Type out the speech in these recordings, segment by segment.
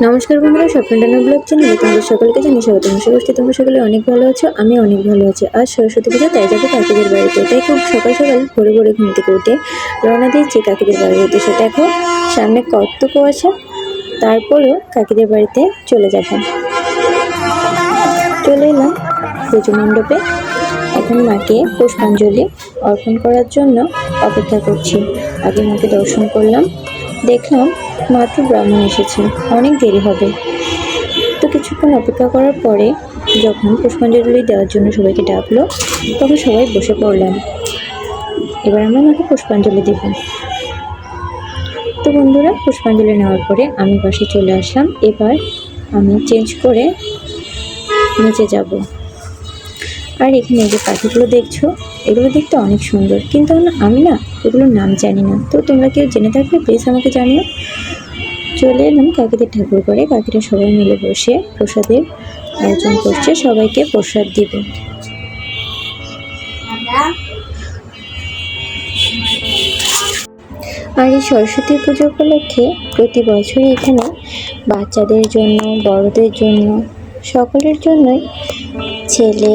নমস্কার বন্ধুরা, স্বপ্নডানা ব্লগ চ্যানেলে তোমাদের সকলকে জানিয়ে স্বাগত। আশা করছি তোমরা সকলে অনেক ভালো আছো। আমি অনেক ভালো আছি। আজ সরস্বতী পূজা, তাই যাবো কাকিদের বাড়িতে। তাই খুব সকাল সকাল ভোরে ভোরে ঘুম থেকে উঠে রওনা দিয়েছি কাকিদের বাড়ির উদ্দেশ্যে। দেখো সামনে কত কুয়াশা, তারপরেও কাকিদের বাড়িতে চলে যাব। চলে এলাম পুজো মণ্ডপে। এখন মাকে পুষ্পাঞ্জলি অর্পণ করার জন্য অপেক্ষা করছি। আগে মাকে দর্শন করলাম, দেখলাম মাত্র ব্রাহ্মণ এসেছে, অনেক দেরি হবে। তো কিছুক্ষণ অপেক্ষা করার পরে যখন পুষ্পাঞ্জলি দেওয়ার জন্য সবাইকে ডাকলো, তখন সবাই বসে পড়লাম। এবার আমরা মাকে পুষ্পাঞ্জলি দেব। তো বন্ধুরা, পুষ্পাঞ্জলি নেওয়ার পরে আমি পাশে চলে আসলাম। এবার আমি চেঞ্জ করে নিচে যাব। আর এখানে যে পাখিগুলো দেখছো, এগুলো দেখতে অনেক সুন্দর, কিন্তু আমি না এগুলোর নাম জানি না। তো তোমরা কেউ জেনে থাকলে প্লিজ আমাকে জানিও। চলে এলাম কাকিদের ঠাকুর ঘরে। কাকিরা সবাই মিলে বসে প্রসাদের আয়োজন করছে, সবাইকে প্রসাদ দিব। আর এই সরস্বতী পুজো উপলক্ষে প্রতি বছরই এখানে বাচ্চাদের জন্য, বড়দের জন্য, সকলের জন্যই, ছেলে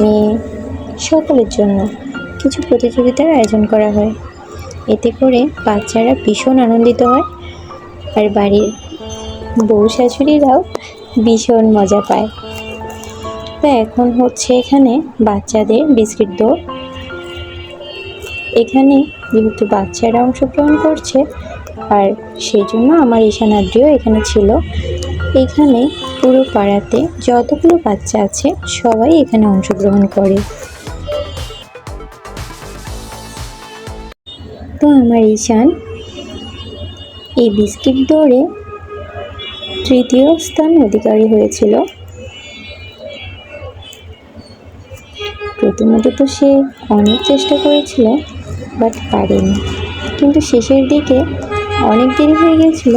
মেয়ে সকলের জন্য কিছু প্রতিযোগিতার আয়োজন করা হয়। এতে করে বাচ্চারা ভীষণ আনন্দিত হয়, আর বাড়ির বউ শাশুড়িরাও ভীষণ মজা পায়। তো এখন হচ্ছে এখানে বাচ্চাদের বিস্কিট দৌড়। এখানে যেহেতু বাচ্চারা অংশগ্রহণ করছে, আর সেই জন্য আমার ঈশানাদ্রিও এখানে ছিল। এখানে পুরো পাড়াতে যতগুলো বাচ্চা আছে সবাই এখানে অংশগ্রহণ করে। তো আমার ঈশান এই বিস্কিট দৌড়ে তৃতীয় স্থান অধিকারী হয়েছিল। প্রথমত তো সে অনেক চেষ্টা করেছিল, বাট পারেনি। কিন্তু শেষের দিকে অনেক দেরি হয়ে গেছিল,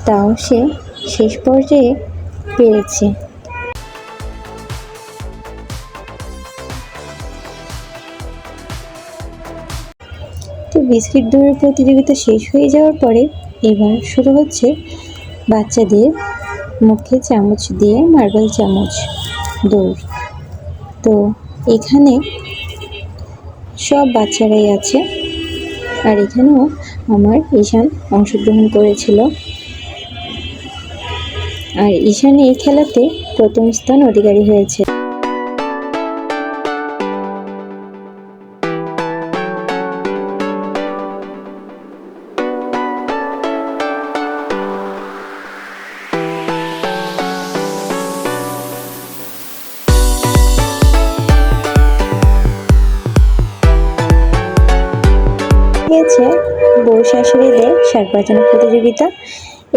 তাও সে শেষ পর্যায়ে পেরেছে। তো বিস্কিট দৌড়ের প্রতিযোগিতা শেষ হয়ে যাওয়ার পরে এবার শুরু হচ্ছে বাচ্চাদের মুখে চামচ দিয়ে মার্বেল চামচ দৌড়। তো এখানে সব বাচ্চারাই আছে, আর এখানেও আমার ঈশান অংশগ্রহণ করেছিল। আর ঈশান এই খেলাতে প্রথম স্থান অধিকারী হয়েছে। হয়েছে বউ শাশুড়িদের শাক বাজানোর প্রতিযোগিতা।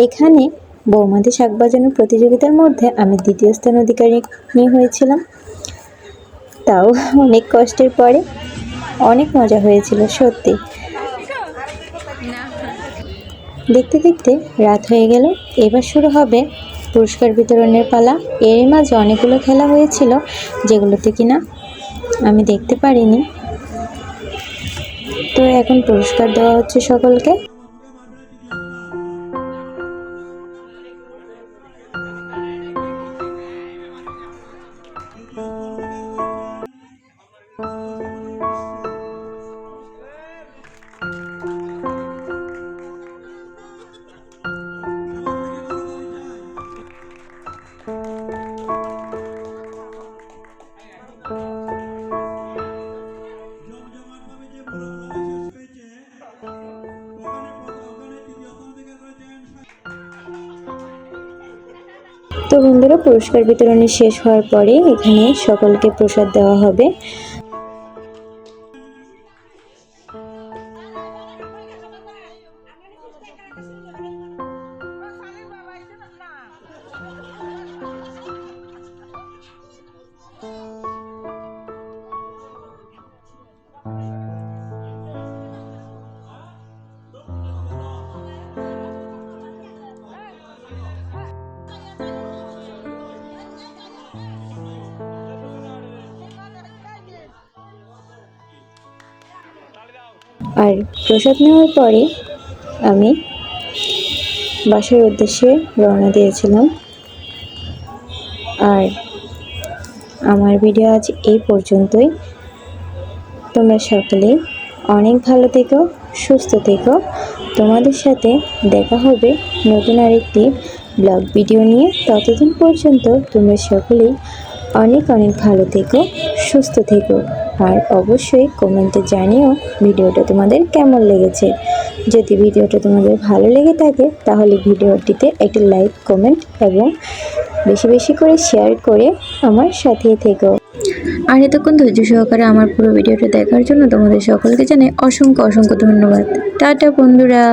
এখানে বৌমাদের শাক বাজানোর প্রতিযোগিতার মধ্যে আমি দ্বিতীয় স্থান অধিকারী হয়েছিলাম। তাও অনেক কষ্টের পরে। অনেক মজা হয়েছিল সত্যি। দেখতে দেখতে রাত হয়ে গেল। এবার শুরু হবে পুরস্কার বিতরণের পালা। এর মাঝে অনেকগুলো খেলা হয়েছিল যেগুলোতে কিনা আমি দেখতে পারিনি। তো এখন পুরস্কার দেওয়া হচ্ছে সকলকে। তো বন্ধুরা, পুরস্কার বিতরণী শেষ হওয়ার পরে এখানে সকলকে প্রসাদ দেওয়া হবে। আর প্রসাদ নেওয়ার পরে আমি বাসার উদ্দেশ্যে রওনা দিয়েছিলাম। আর আমার ভিডিও আজ এই পর্যন্তই। তোমরা সকলেই অনেক ভালো থেকো, সুস্থ থেকো। তোমাদের সাথে দেখা হবে নতুন আরেকটি ব্লগ ভিডিও নিয়ে। ততদিন পর্যন্ত তোমরা সকলেই অনেক অনেক ভালো থেকো, সুস্থ থেকো। আর অবশ্যই কমেন্টে জানিও ভিডিওটা তোমাদের কেমন লেগেছে। যদি ভিডিওটা তোমাদের ভালো লেগে থাকে তাহলে ভিডিওটিতে একটি লাইক, কমেন্ট এবং বেশি বেশি করে শেয়ার করে আমার সাথে থেকো। আর এতক্ষণ ধৈর্য সহকারে আমার পুরো ভিডিওটা দেখার জন্য তোমাদের সকলকে জানাই অসংখ্য অসংখ্য ধন্যবাদ। টাটা বন্ধুরা।